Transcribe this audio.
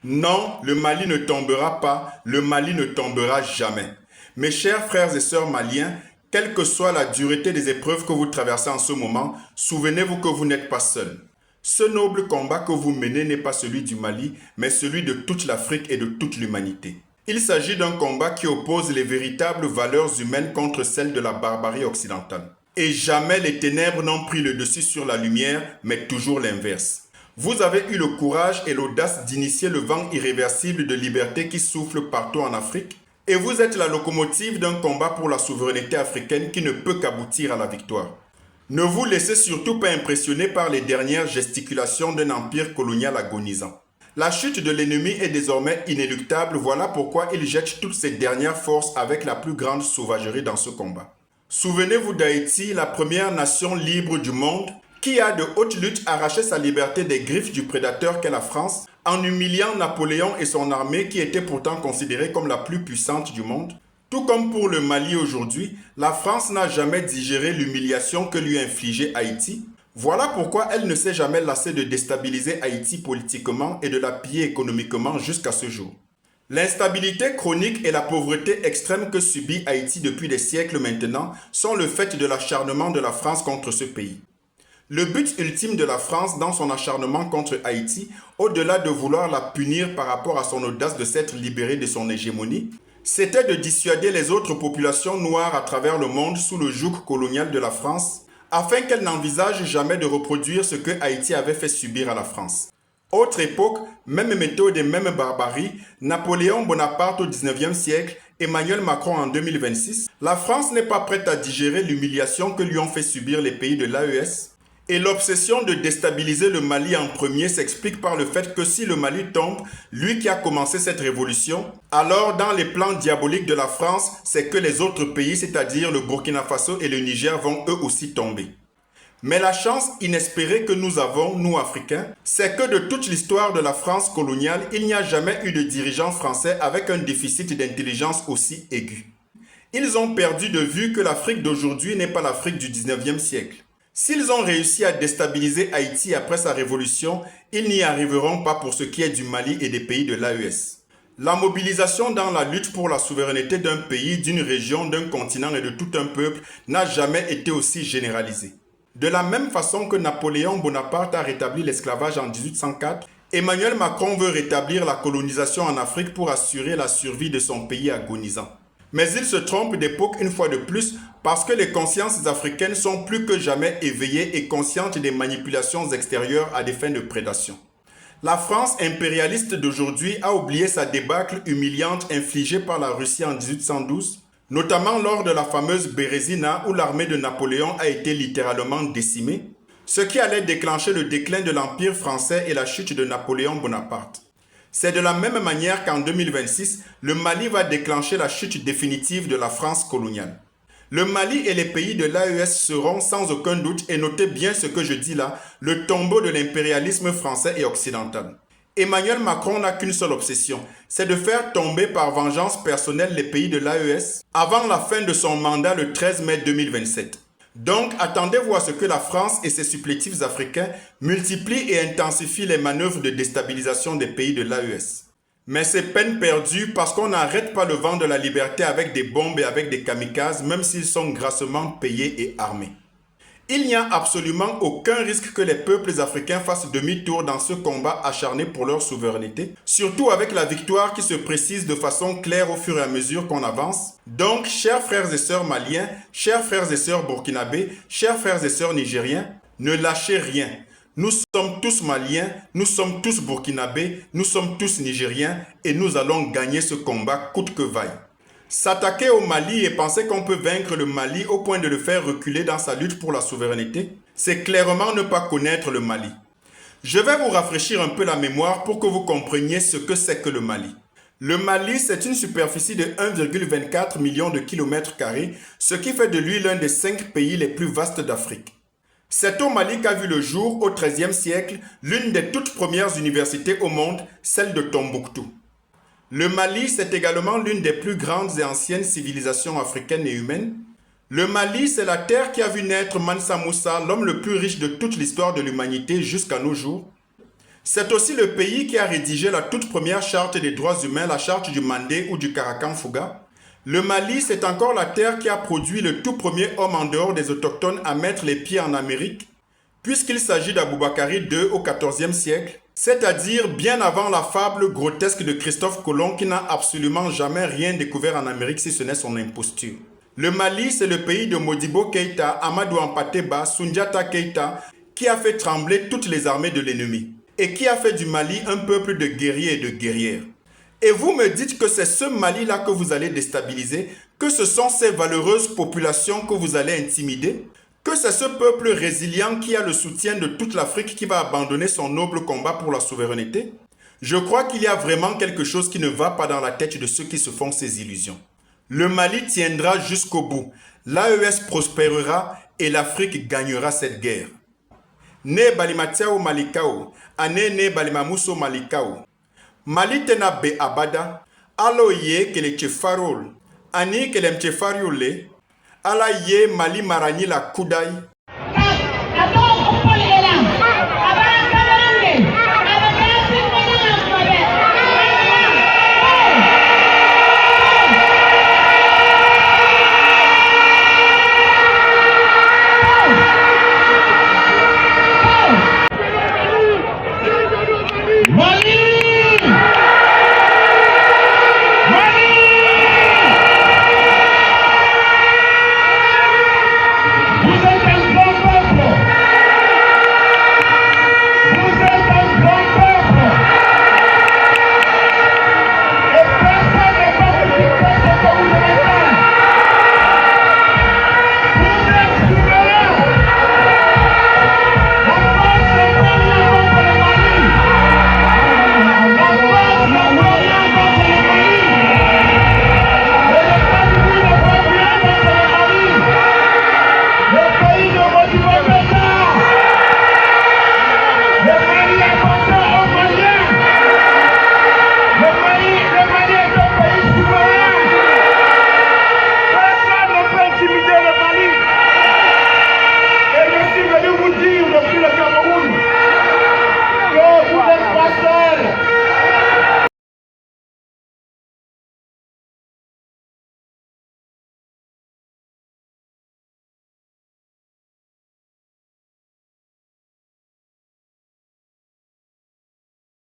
Non, le Mali ne tombera pas, le Mali ne tombera jamais. Mes chers frères et sœurs maliens, quelle que soit la dureté des épreuves que vous traversez en ce moment, souvenez-vous que vous n'êtes pas seuls. Ce noble combat que vous menez n'est pas celui du Mali, mais celui de toute l'Afrique et de toute l'humanité. Il s'agit d'un combat qui oppose les véritables valeurs humaines contre celles de la barbarie occidentale. Et jamais les ténèbres n'ont pris le dessus sur la lumière, mais toujours l'inverse. Vous avez eu le courage et l'audace d'initier le vent irréversible de liberté qui souffle partout en Afrique, et vous êtes la locomotive d'un combat pour la souveraineté africaine qui ne peut qu'aboutir à la victoire. Ne vous laissez surtout pas impressionner par les dernières gesticulations d'un empire colonial agonisant. La chute de l'ennemi est désormais inéluctable, voilà pourquoi il jette toutes ses dernières forces avec la plus grande sauvagerie dans ce combat. Souvenez-vous d'Haïti, la première nation libre du monde, qui a de haute lutte arraché sa liberté des griffes du prédateur qu'est la France, en humiliant Napoléon et son armée qui était pourtant considérée comme la plus puissante du monde. Tout comme pour le Mali aujourd'hui, la France n'a jamais digéré l'humiliation que lui infligeait Haïti. Voilà pourquoi elle ne s'est jamais lassée de déstabiliser Haïti politiquement et de la piller économiquement jusqu'à ce jour. L'instabilité chronique et la pauvreté extrême que subit Haïti depuis des siècles maintenant sont le fait de l'acharnement de la France contre ce pays. Le but ultime de la France dans son acharnement contre Haïti, au-delà de vouloir la punir par rapport à son audace de s'être libérée de son hégémonie, c'était de dissuader les autres populations noires à travers le monde sous le joug colonial de la France, afin qu'elles n'envisagent jamais de reproduire ce que Haïti avait fait subir à la France. Autre époque, même méthode et même barbarie, Napoléon Bonaparte au XIXe siècle, Emmanuel Macron en 2026, la France n'est pas prête à digérer l'humiliation que lui ont fait subir les pays de l'AES. Et l'obsession de déstabiliser le Mali en premier s'explique par le fait que si le Mali tombe, lui qui a commencé cette révolution, alors dans les plans diaboliques de la France, c'est que les autres pays, c'est-à-dire le Burkina Faso et le Niger, vont eux aussi tomber. Mais la chance inespérée que nous avons, nous Africains, c'est que de toute l'histoire de la France coloniale, il n'y a jamais eu de dirigeant français avec un déficit d'intelligence aussi aigu. Ils ont perdu de vue que l'Afrique d'aujourd'hui n'est pas l'Afrique du 19e siècle. S'ils ont réussi à déstabiliser Haïti après sa révolution, ils n'y arriveront pas pour ce qui est du Mali et des pays de l'AES. La mobilisation dans la lutte pour la souveraineté d'un pays, d'une région, d'un continent et de tout un peuple n'a jamais été aussi généralisée. De la même façon que Napoléon Bonaparte a rétabli l'esclavage en 1804, Emmanuel Macron veut rétablir la colonisation en Afrique pour assurer la survie de son pays agonisant. Mais il se trompe d'époque une fois de plus parce que les consciences africaines sont plus que jamais éveillées et conscientes des manipulations extérieures à des fins de prédation. La France impérialiste d'aujourd'hui a oublié sa débâcle humiliante infligée par la Russie en 1812, notamment lors de la fameuse Bérésina où l'armée de Napoléon a été littéralement décimée, ce qui allait déclencher le déclin de l'Empire français et la chute de Napoléon Bonaparte. C'est de la même manière qu'en 2026, le Mali va déclencher la chute définitive de la France coloniale. Le Mali et les pays de l'AES seront sans aucun doute, et notez bien ce que je dis là, le tombeau de l'impérialisme français et occidental. Emmanuel Macron n'a qu'une seule obsession, c'est de faire tomber par vengeance personnelle les pays de l'AES avant la fin de son mandat le 13 mai 2027. Donc, attendez-vous à ce que la France et ses supplétifs africains multiplient et intensifient les manœuvres de déstabilisation des pays de l'AES. Mais c'est peine perdue parce qu'on n'arrête pas le vent de la liberté avec des bombes et avec des kamikazes, même s'ils sont grassement payés et armés. Il n'y a absolument aucun risque que les peuples africains fassent demi-tour dans ce combat acharné pour leur souveraineté, surtout avec la victoire qui se précise de façon claire au fur et à mesure qu'on avance. Donc, chers frères et sœurs maliens, chers frères et sœurs burkinabés, chers frères et sœurs nigériens, ne lâchez rien. Nous sommes tous maliens, nous sommes tous burkinabés, nous sommes tous nigériens et nous allons gagner ce combat coûte que vaille. S'attaquer au Mali et penser qu'on peut vaincre le Mali au point de le faire reculer dans sa lutte pour la souveraineté, c'est clairement ne pas connaître le Mali. Je vais vous rafraîchir un peu la mémoire pour que vous compreniez ce que c'est que le Mali. Le Mali, c'est une superficie de 1,24 million de kilomètres carrés, ce qui fait de lui l'un des 5 pays les plus vastes d'Afrique. C'est au Mali qu'a vu le jour, au XIIIe siècle, l'une des toutes premières universités au monde, celle de Tombouctou. Le Mali, c'est également l'une des plus grandes et anciennes civilisations africaines et humaines. Le Mali, c'est la terre qui a vu naître Mansa Moussa, l'homme le plus riche de toute l'histoire de l'humanité jusqu'à nos jours. C'est aussi le pays qui a rédigé la toute première charte des droits humains, la charte du Mandé ou du Karakan-Fouga. Le Mali, c'est encore la terre qui a produit le tout premier homme en dehors des autochtones à mettre les pieds en Amérique, puisqu'il s'agit d'Aboubakari II au XIVe siècle, c'est-à-dire bien avant la fable grotesque de Christophe Colomb qui n'a absolument jamais rien découvert en Amérique si ce n'est son imposture. Le Mali, c'est le pays de Modibo Keïta, Amadou Hampâté-Bâ, Soundiata Keïta, qui a fait trembler toutes les armées de l'ennemi et qui a fait du Mali un peuple de guerriers et de guerrières. Et vous me dites que c'est ce Mali-là que vous allez déstabiliser, que ce sont ces valeureuses populations que vous allez intimider, que c'est ce peuple résilient qui a le soutien de toute l'Afrique qui va abandonner son noble combat pour la souveraineté? Je crois qu'il y a vraiment quelque chose qui ne va pas dans la tête de ceux qui se font ces illusions. Le Mali tiendra jusqu'au bout, l'AES prospérera et l'Afrique gagnera cette guerre. Ne balimatiao malikao, ane ne balimamuso malikao. Mali tena be abada, alo ye kele chefarol, ani kele mchefariole, ala ye Mali marani la kudai,